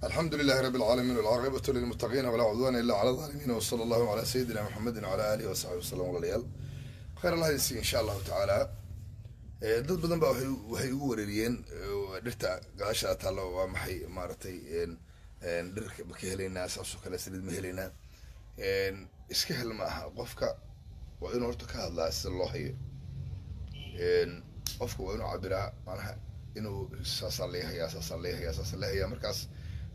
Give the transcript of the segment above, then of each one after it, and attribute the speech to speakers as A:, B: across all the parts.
A: الحمد لله رب العالمين والعاقبة للمتقين ولا عدوان إلا على الظالمين وصلى الله على سيدنا محمد وعلى آله وصحبه وسلم وليال خير الله يسي إن شاء الله تعالى. dad badan baa waxay ugu wareeriyeen dhirta gaasha taalo waa maxay maartay dhirka ka heleynaa saasoo kale saliid ma heleynaa iska hel ma aha qofka waa inuu horta ka hadlaa sida loo hayo qofka waa inuu cabiraa macnaha inuu saasaan leeyahay markaas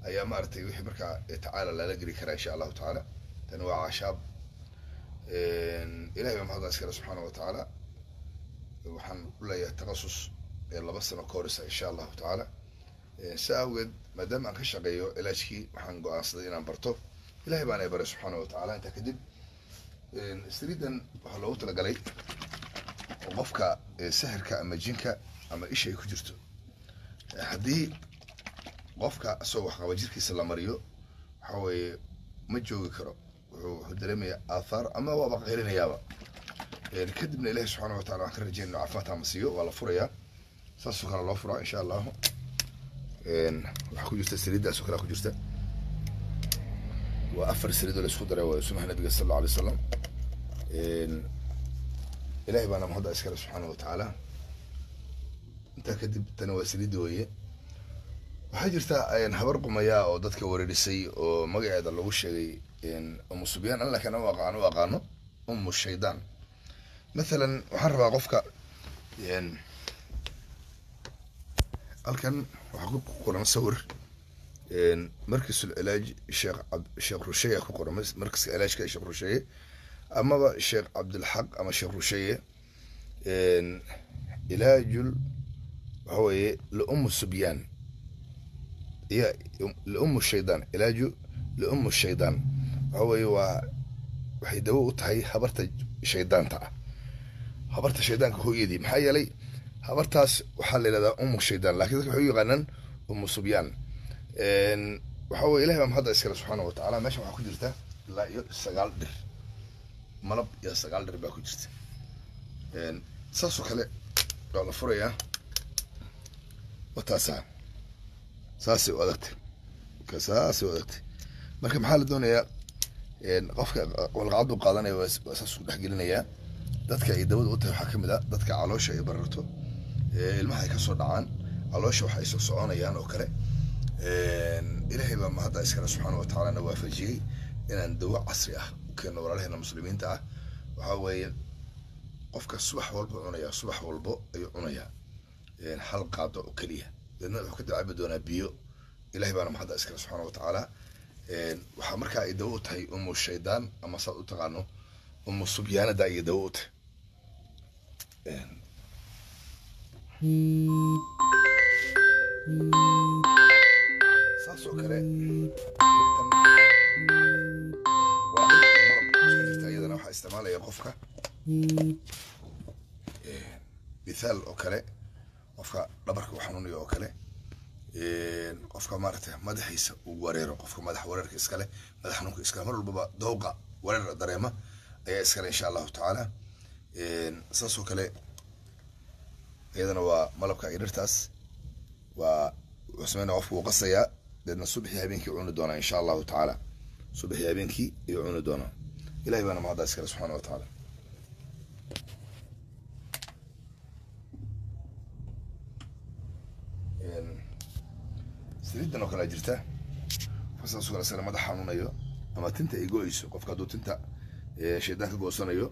A: ayaa maartay wixii markaa tacaala lala geli karaa insha allahu tacaala. tani waa cashaab ilaahay baa mahadda iskale subxaana wa tacaala. waxaan u leeyahay takhasus 2 sano ka horeysa insha allahu tacaala. saa awgeed maadaama aan ka shaqeeyo ilaajkii waxaan go-aansaday inaan barto ilaahay baana baray subxaana wa tacaala. intaa kadib saliidan waxaa loogu talagalay qofka sahirka ama jinka ama isha ay ku jirto. haddii qofka asagoo wax qaba jirkiisa la mariyo waxa weeye ma joogi karo, wuxuu dareemayaa aathaar ama waaba qaylinayaaba. kadibna ilaahay subxaana wa taala waxaan ka rajeyn inuu caafimaad ama siiyo, waa la furayaa saasoo kale loo furaa insha allahu. waxaa ku jirta saliiddaasoo kale ku jirta, waa 4 saliidoo la isku daray waa sunaha nabiga sal alla alay wasalam. ilaahay baana mahadda iskale subxaana wa tacaala. intaa kadib tani waa saliidda weeye. waxaa jirta habar qumayaa oo dadka wareerisay oo magaceeda lagu sheegay umu subyaan, an laakiin u aqaano umu shaydaan. مثلا waxaan rabaa qofka halkan waxaa ku qoran sawir markiisul cilaaj sheekh rusheeye ku qoran, markiiska cilaajka sheekh rusheeye amaba sheekh cabdilxaq ama sheekh rusheeye. cilaajul waxa weeye liumu subyaan iyo liumu shaydaan. cilaaju liumu shaydaan waxa weeye waa waxay dawo u tahay habarta shaydaanta ah, habarta shaydaanka hooyadii. maxaa yeelay habartaas waxaa la yidhahdaa umu shaydaan, laakiin dadka waxay u yaqaanaan umu subyaan. waxa weye ilahay baa mahadda iskale subxaana wa tacaala. meeshan waxaa ku jirta ilaa iyo 9 dhir, malab iyo 9 dhir baa ku jirta. saasoo kale waa la furayaa, wataasaa saasay u adagtay, saasay u adagtay. marka maxaa la doonayaa qofka walqacad u qaadanaya waa saas u dhexgelinayaa. dadka ay dawada u tahay waxaa ka mid ah dadka caloosha ay bararto, ilmaha ay ka soo dhacaan caloosha waxa ay soo soconayaan oo kale. ilaahay baa mahadda iskale subxaana wa tacaala na waafajiyey inaan dawo casri ah u keenno walaalaheena muslimiinta ah. waxaa weeye qofka subax walba cunaya, subax walbo ayuu cunayaa hal qaado oo keliya, deedna wuxuu ka dacaabi doonaa biyo. ilaahay baana mahadda iskale subxaana wa tacaala. waxaa markaa ay dawo u tahay umu shaydaan ama saad u taqaano umu subyaanada iyo dawo u tahay. saasoo kale iyadana waxaa isticmaalaya qofka mithaal oo kale, qofka dhabarka u xanuunayo oo kale, qofka maaragtay madaxiisa uu wareero, qofka madax wareerka iskale, madax xanuunka iskale, mar walbaba dooqa wareer dareema ayaa iskale insha allahu tacaala. saasoo kale iyadana waa malabka iyo dhirtaas waa wuxuu sameynaya qofku wuu qasayaa, deedna subaxii habeenkii cuni doonaa insha allahu tacaala. subaxii habeenkii ayuu cuni doonaa. ilahay baana mahadda iskale subxaana wa tacaala. saliidan oo kale jirta saasoo kale isagana madax xanuunayo ama tinta ay go-eyso, qofka hadduu tinta shaydaan ka goosanayo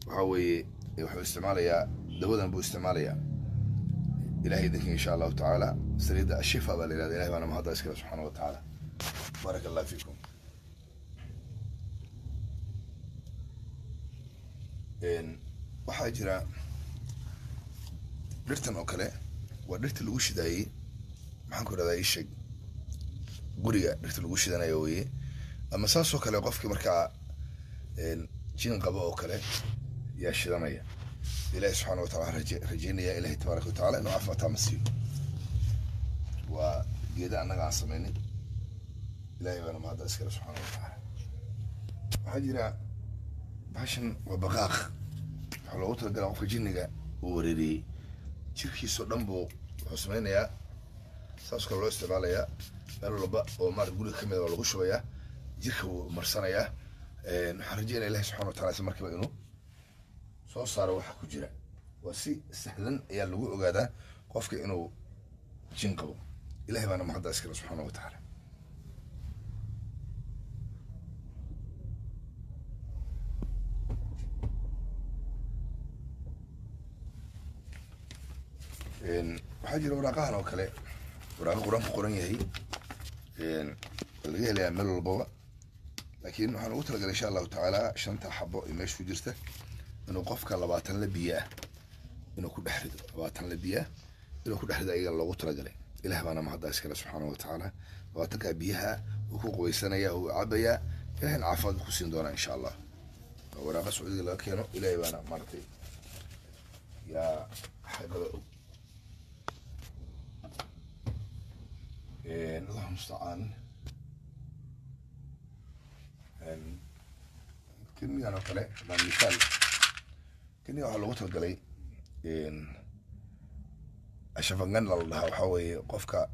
A: waxaa weeye wuxuu isticmaalayaa dawadan buu isticmaalayaa. ilahay idinka insha allahu tacaala. saliidda ashifa baa la yihahda. ilahay baana mahadda iskale subxaana wa tacaala. baaraka allah fiikum. waxaa jira dhirtan oo kale waa dhirta lagu shidaayey, maxaan ku idhahdaa isheg guriga dhirta lagu shidanayo weye. ama saasoo kale qofkii markaa jin qabo oo kale yaa shidanaya. ilahi subxaana wa taala waxaan rajeynaya ilahay tabaaraka wa tacaala inuu caafimaad taama siiyo. waa geeda annaga aan sameynay, ilahay baana mahadda iskale subxaana wa tacaala. waxaa jira bahashan waa baqaaq, waxaa loogu talagalaa qofka jinniga uu wareeriyey jirkiisoo dhan buu wuxuu sameynayaa saas kale loo isticmaalayaa meel walba oo maarata guriga ka mid waa lagu shubayaa jirka wuu marsanayaa waxaan rajeynaya ilahi subxana wa taala isla markiiba inuu soo saaro waxa ku jira waa si sahlan ayaa lagu ogaadaa qofka inuu jin qabo ilahi baana mahadda iskale subxaana wa tacaala waxaa jira waraaqahan oo kale waraaqo qur-aan ku qoran yahay laga helayaa meel walbaba laakiin waxaan ugu talagalay insha allahu tacaala 5 xabo ee meesha ku jirta inuu qofka 20 la biyo ah inuu ku dhex rido 20 la biyo inuu ku dhex rido ayaga loogu talagalay ilaah baana mahadda iskale subxaana wa tacaala 20 biyaha uu ku qoysanaya uu cabaya ilaahna caafimaad ku siin doona insha allah waraaqa sacuudiga laga keeno ilaahay baana maartay yaa xaqada الله المستعان كني أنا طلع مع المثال كني على وتر قلي أشوف أن الله وحوي قفك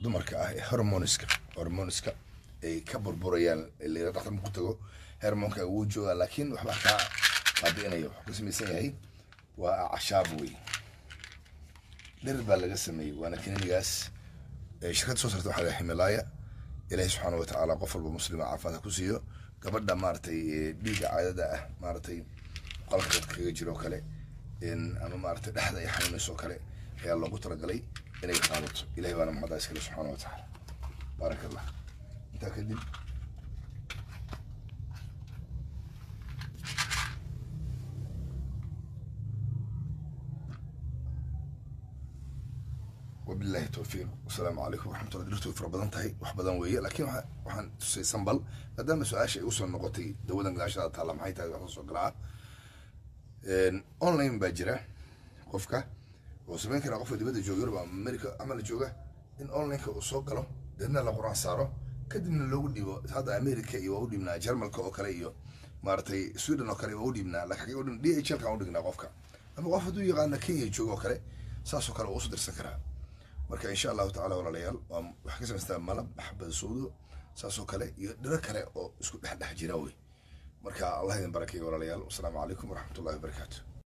A: دمرك هرمونسكا كبر بريان اللي رحت مكتوجه هرمونك وجوه لكن وحبك قابلنا يو قسم يسميه هي وعشابوي درب على قسمي وأنا كني جالس شركة صوصرت واحد حملاية إلهي سبحانه وتعالى قفل بمسلمة عافاها كوسيو قبل مارتي بيجا عادة مارتي قلقت كيجرو كله إن أنا مارتي لحظة يحمل سو كله يا الله قطر قلي إلهي خالط إلهي وأنا محمد عسكري سبحانه وتعالى بارك الله أنت كذب وبالله التوفيق والسلام عليكم ورحمة الله درتو في رمضان تهي وحبضان ويا لكن وحن سنبل قدام سؤال شيء وصل نقطي دودا قداش هذا طالع معي تاي وحصل قراءة أونلاين باجرة قفكة وسمين كنا قفة دي بدي جوجر بأمريكا عمل جوجا إن أونلاين كوصل قلم لأن القرآن صاروا كد من اللون دي هذا أمريكا يودي من جرمال كأوكاليو مارتي سويدن أوكالي يودي من لكن يودي دي إيش كان يودي من قفكة أما قفة دو يغانا كي جوجا أوكالي ساسو كلا وصل درسكرها marka insha Allah ta'ala walaalayaal wax ka sameystaa malab xabad suudo saasoo kale iyo dhar kale oo isku dhex jira way marka Allah idin barakeeyo walaalayaal assalamu alaykum wa rahmatullahi wa barakatuh